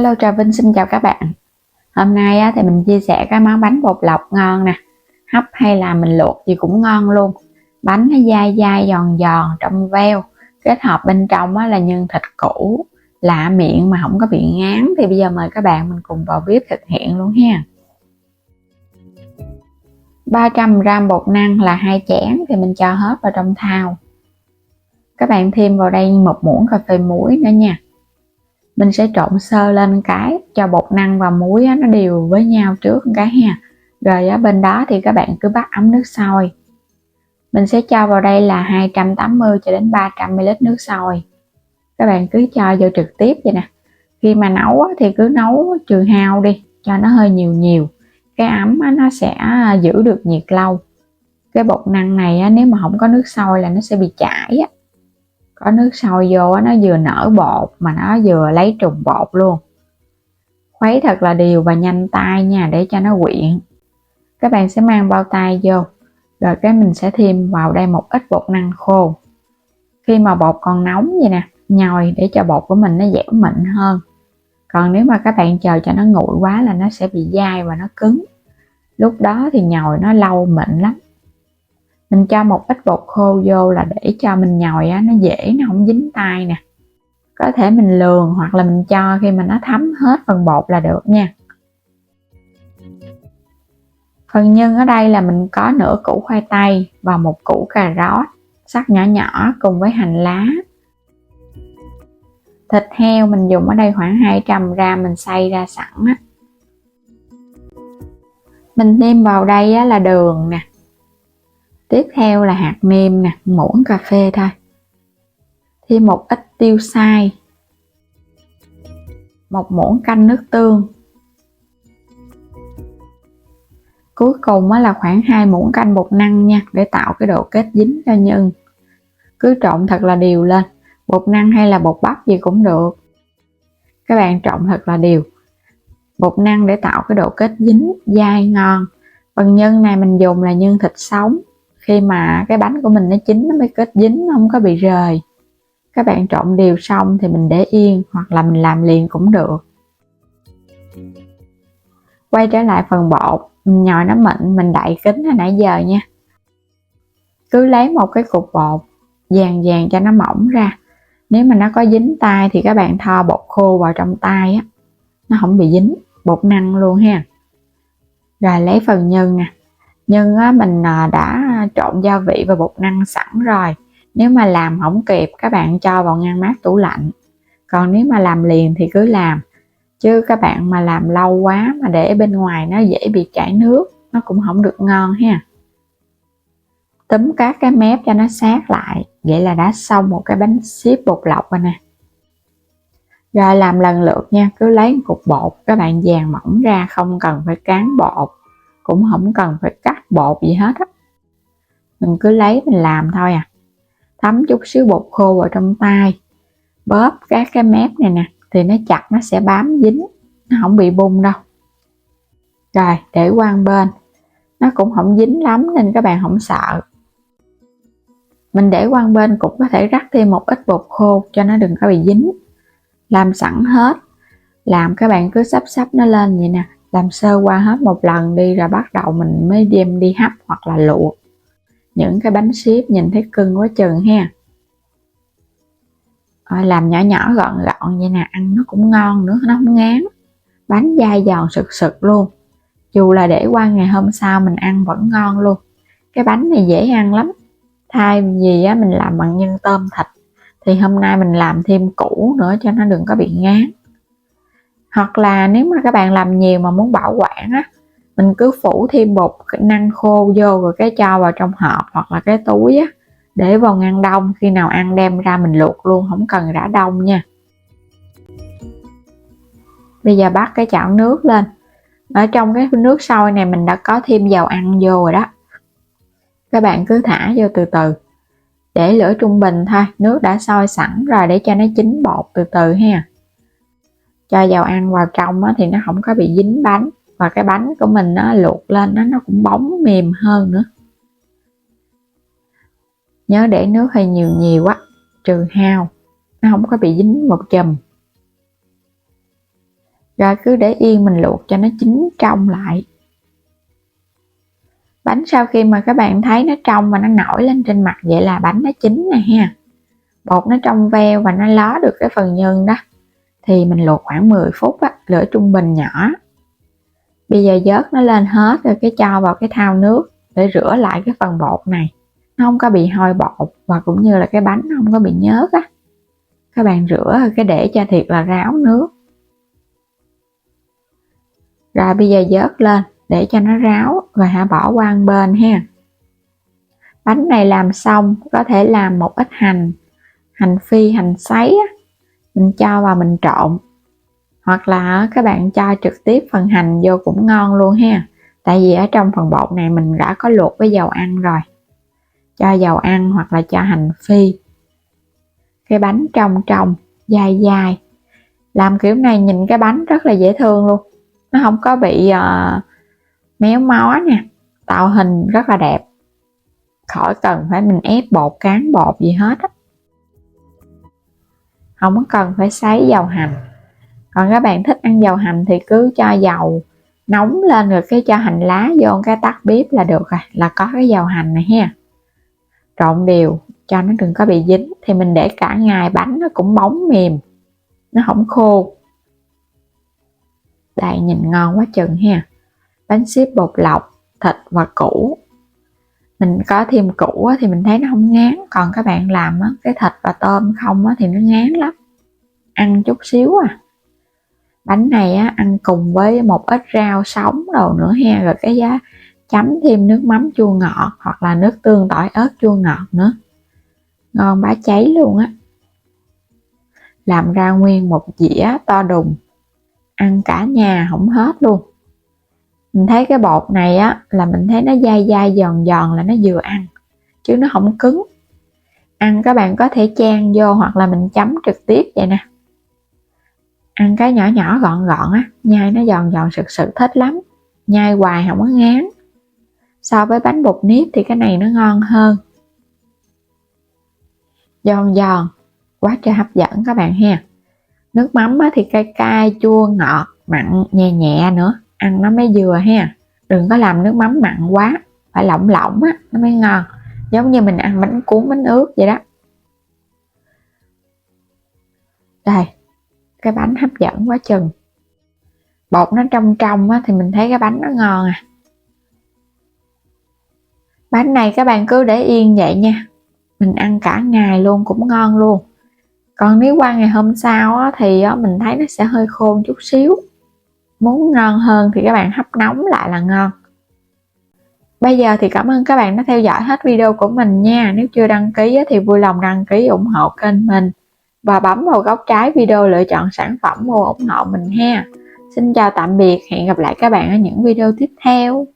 Hello, Trà Vinh xin chào các bạn. Hôm nay thì mình chia sẻ cái món bánh bột lọc ngon nè. Hấp hay là mình luộc gì cũng ngon luôn. Bánh nó dai dai giòn giòn trong veo. Kết hợp bên trong là nhân thịt củ, lạ miệng mà không có bị ngán. Thì bây giờ mời các bạn mình cùng vào bếp thực hiện luôn ha. 300g bột năng là 2 chén thì mình cho hết vào trong thau. Các bạn thêm vào đây 1 muỗng cà phê muối nữa nha. Mình sẽ trộn sơ lên cái cho bột năng và muối nó đều với nhau trước cái ha. Rồi bên đó thì các bạn cứ bắt ấm nước sôi. Mình sẽ cho vào đây là 280 cho đến 300 ml nước sôi. Các bạn cứ cho vô trực tiếp vậy nè. Khi mà nấu thì cứ nấu trừ hao đi, cho nó hơi nhiều. Cái ấm nó sẽ giữ được nhiệt lâu. Cái bột năng này nếu mà không có nước sôi là nó sẽ bị chảy á. Có nước sôi vô nó vừa nở bột mà nó vừa lấy trùng bột luôn. Khuấy thật là đều và nhanh tay nha, để cho nó quyện. Các bạn sẽ mang bao tay vô, rồi cái mình sẽ thêm vào đây một ít bột năng khô. Khi mà bột còn nóng vậy nè, nhồi để cho bột của mình nó dẻo mịn hơn. Còn nếu mà các bạn chờ cho nó nguội quá là nó sẽ bị dai và nó cứng. Lúc đó thì nhồi nó lâu mịn lắm. Mình cho một ít bột khô vô là để cho mình nhồi nó dễ, nó không dính tay nè. Có thể mình lường hoặc là mình cho khi mà nó thấm hết phần bột là được nha. Phần nhân ở đây là mình có nửa củ khoai tây và 1 củ cà rốt cắt nhỏ nhỏ cùng với hành lá. Thịt heo mình dùng ở đây khoảng 200g, mình xay ra sẵn á. Mình nêm vào đây là đường nè. Tiếp theo là hạt nêm nè, muỗng cà phê thôi. Thêm một ít tiêu xay. 1 muỗng canh nước tương. Cuối cùng là khoảng 2 muỗng canh bột năng nha, để tạo cái độ kết dính cho nhân. Cứ trộn thật là đều lên. Bột năng hay là bột bắp gì cũng được. Các bạn trộn thật là đều. Bột năng để tạo cái độ kết dính, dai ngon. Phần nhân này mình dùng là nhân thịt sống. Khi mà cái bánh của mình nó chín nó mới kết dính, nó không có bị rời. Các bạn trộn đều xong thì mình để yên hoặc là mình làm liền cũng được. Quay trở lại phần bột, mình nhồi nó mịn, mình đậy kín hồi nãy giờ nha. Cứ lấy một cái cục bột dàn cho nó mỏng ra. Nếu mà nó có dính tay thì các bạn thoa bột khô vào trong tay á, nó không bị dính bột năng luôn ha. Rồi lấy phần nhân nè. Nhân mình đã trộn gia vị và bột năng sẵn rồi. Nếu mà làm không kịp các bạn cho vào ngăn mát tủ lạnh. Còn nếu mà làm liền thì cứ làm. Chứ các bạn mà làm lâu quá mà để bên ngoài nó dễ bị chảy nước, nó cũng không được ngon ha. Túm các cái mép cho nó sát lại, vậy là đã xong một cái bánh xếp bột lọc rồi nè. Rồi làm lần lượt nha, cứ lấy một cục bột các bạn dàn mỏng ra, không cần phải cán bột, cũng không cần phải cắt bột gì hết á. Mình cứ lấy mình làm thôi à. Thấm chút xíu bột khô vào trong tay, bóp các cái mép này nè thì nó chặt, nó sẽ bám dính, nó không bị bung đâu. Rồi để qua một bên, nó cũng không dính lắm nên các bạn không sợ. Mình để qua một bên cũng có thể rắc thêm một ít bột khô cho nó đừng có bị dính. Làm sẵn hết, làm các bạn cứ sắp nó lên vậy nè, làm sơ qua hết một lần đi rồi bắt đầu mình mới đem đi hấp hoặc là luộc. Những cái bánh xếp nhìn thấy cưng quá chừng ha. Rồi làm nhỏ gọn vậy nè, ăn nó cũng ngon nữa, nó không ngán. Bánh dai giòn sực luôn. Dù là để qua ngày hôm sau mình ăn vẫn ngon luôn. Cái bánh này dễ ăn lắm. Thay vì mình làm bằng nhân tôm thịt thì hôm nay mình làm thêm củ nữa cho nó đừng có bị ngán. Hoặc là nếu mà các bạn làm nhiều mà muốn bảo quản mình cứ phủ thêm bột năng khô vô rồi cái cho vào trong hộp hoặc là cái túi để vào ngăn đông, khi nào ăn đem ra mình luộc luôn, không cần rã đông nha. Bây giờ bắt cái chảo nước lên. Ở trong cái nước sôi này mình đã có thêm dầu ăn vô rồi đó. Các bạn cứ thả vô từ từ. Để lửa trung bình thôi, nước đã sôi sẵn rồi để cho nó chín bột từ từ ha. Cho dầu ăn vào trong thì nó không có bị dính bánh. Và cái bánh của mình nó luộc lên nó cũng bóng mềm hơn nữa. Nhớ để nước hơi nhiều trừ hao, nó không có bị dính một chùm. Rồi cứ để yên mình luộc cho nó chín trong lại. Bánh sau khi mà các bạn thấy nó trong và nó nổi lên trên mặt vậy là bánh nó chín nè ha. Bột nó trong veo và nó ló được cái phần nhân đó. Thì mình luộc khoảng 10 phút á, lửa trung bình nhỏ. Bây giờ vớt nó lên hết rồi cái cho vào cái thau nước để rửa lại cái phần bột này. Nó không có bị hôi bột và cũng như là cái bánh nó không có bị nhớt á. Các bạn rửa rồi cái để cho thiệt là ráo nước. Rồi bây giờ vớt lên để cho nó ráo rồi hãy bỏ qua một bên ha. Bánh này làm xong có thể làm một ít hành phi, hành sấy á, mình cho vào mình trộn, hoặc là các bạn cho trực tiếp phần hành vô cũng ngon luôn ha. Tại vì ở trong phần bột này mình đã có luộc với dầu ăn rồi. Cho dầu ăn hoặc là cho hành phi. Cái bánh trong dai dai. Làm kiểu này nhìn cái bánh rất là dễ thương luôn. Nó không có bị méo mó nè. Tạo hình rất là đẹp. Khỏi cần phải mình ép bột, cán bột gì hết á. Không có cần phải sấy dầu hành. Còn các bạn thích ăn dầu hành thì cứ cho dầu nóng lên rồi cái cho hành lá vô cái tắt bếp là được rồi, là có cái dầu hành này ha. Trộn đều cho nó đừng có bị dính, thì mình để cả ngày bánh nó cũng bóng mềm, nó không khô. Đây nhìn ngon quá chừng ha. Bánh xếp bột lọc, thịt và củ. Mình có thêm củ thì mình thấy nó không ngán, còn các bạn làm cái thịt và tôm không thì nó ngán lắm, ăn chút xíu à. Bánh này ăn cùng với một ít rau sống đồ nữa ha, rồi cái giá chấm thêm nước mắm chua ngọt hoặc là nước tương tỏi ớt chua ngọt nữa, ngon bá cháy luôn á. Làm ra nguyên một dĩa to đùng, ăn cả nhà không hết luôn. Mình thấy cái bột này là mình thấy nó dai dai giòn giòn là nó vừa ăn, chứ nó không cứng. Ăn các bạn có thể chan vô hoặc là mình chấm trực tiếp vậy nè. Ăn cái nhỏ nhỏ gọn gọn nhai nó giòn giòn sực sực thích lắm, nhai hoài không có ngán. So với bánh bột nếp thì cái này nó ngon hơn, giòn giòn, quá trời hấp dẫn các bạn ha. Nước mắm thì cay cay, chua ngọt, mặn nhẹ nhẹ nữa, ăn nó mới vừa ha. Đừng có làm nước mắm mặn quá, phải lỏng lỏng nó mới ngon, giống như mình ăn bánh cuốn, bánh ướt vậy đó. Đây, cái bánh hấp dẫn quá chừng. Bột nó trong thì mình thấy cái bánh nó ngon à. Bánh này các bạn cứ để yên vậy nha, mình ăn cả ngày luôn cũng ngon luôn. Còn nếu qua ngày hôm sau thì mình thấy nó sẽ hơi khô chút xíu. Muốn ngon hơn thì các bạn hấp nóng lại là ngon. Bây giờ thì cảm ơn các bạn đã theo dõi hết video của mình nha. Nếu chưa đăng ký thì vui lòng đăng ký ủng hộ kênh mình và bấm vào góc trái video lựa chọn sản phẩm mua ủng hộ mình ha. Xin chào tạm biệt, hẹn gặp lại các bạn ở những video tiếp theo.